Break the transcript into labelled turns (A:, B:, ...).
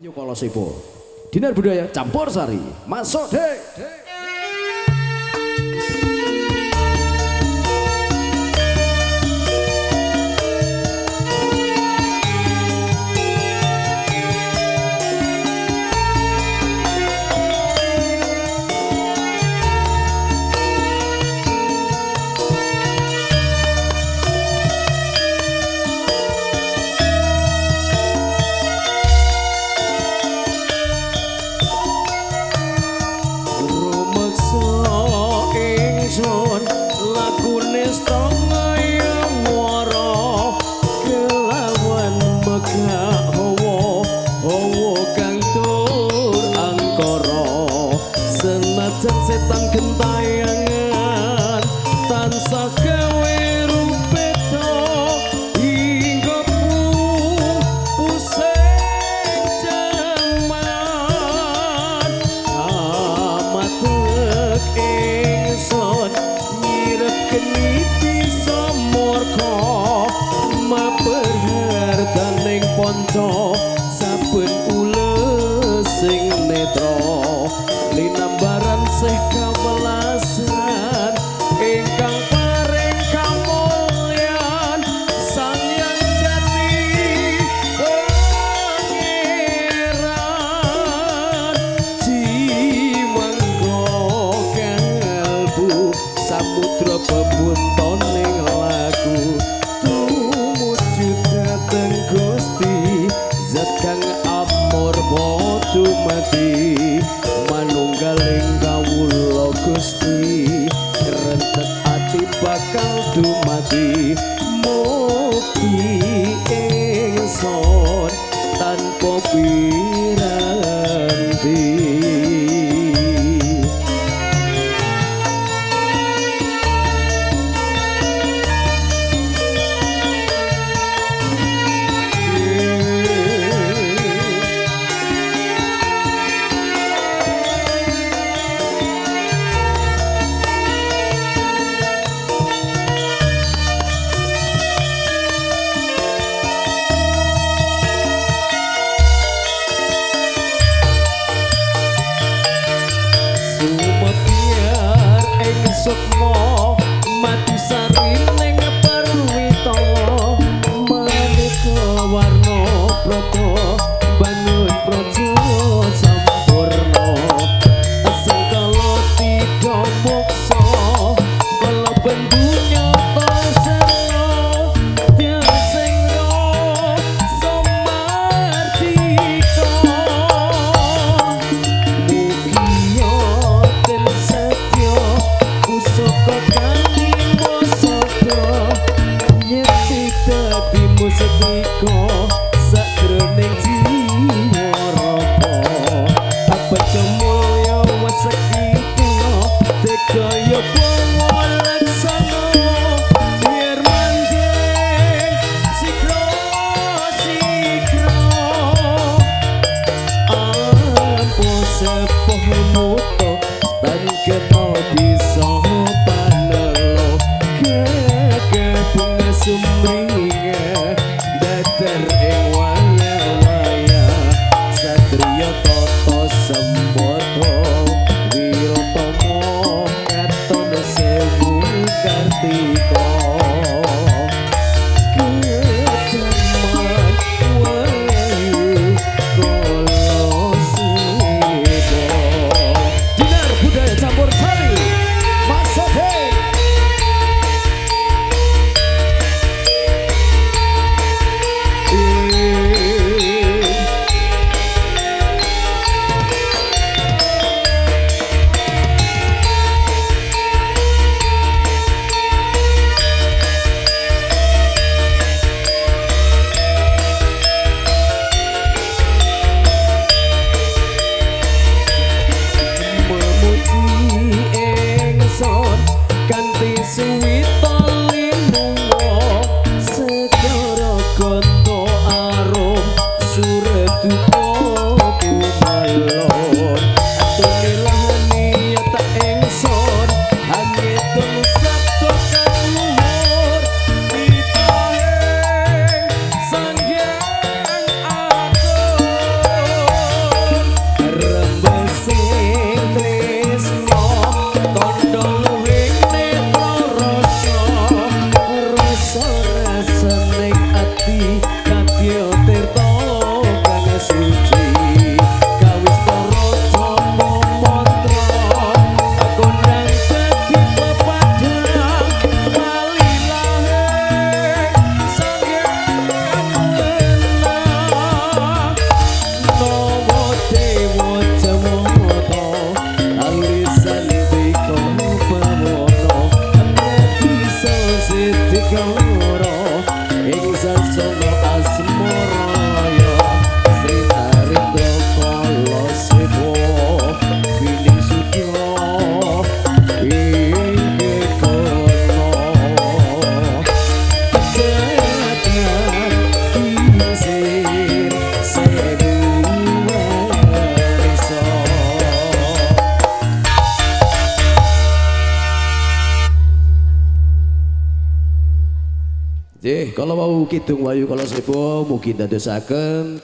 A: Yuk kalau sipo Dinar Budaya Campur Sari masuk deh.
B: Setan gentayangan tansah gawe rupeto hingga pusing jaman amatek ingsun nyirepkeni bisa murka maper daning ponco saben ules sing netra linambaran seh kawelasan ingkang paring kamulyan sang yang jati pangeran jiwangga kalbu samudra bebuntoning lagu tumuju dhateng Gusti zat kang amor bodho mati manunggaling kawula Gusti rentet ati bakal dumati mukti ingsun tanpa piranti. Sukmo mati sari ning perwito maneka warna prata bangun praja sampurna asal kala tiga moksa kala bendunya tasena tiang singro samartika mugia ten setya soko kali mosoko nyeti dadi musetiko sakroning jiwa rapa apa cemulya wasekito dekaya pangolaksana biar manjing sikro ampo sepoh muto tan kena bisa panelo keke bunga sumringa datar ing waya-waya satria tata sembodo wiratama katon sewu kartika
A: Dinar Budaya Campur Sari masuk deh.
B: kanthi suwi linungo segara koto arum suret duka kumalon atunilah niat ingsun hanyetun sabda kang luhur ditahing sang hyang agung
A: Kalau mau kidung wayu kalau sepo mungkin dadosaken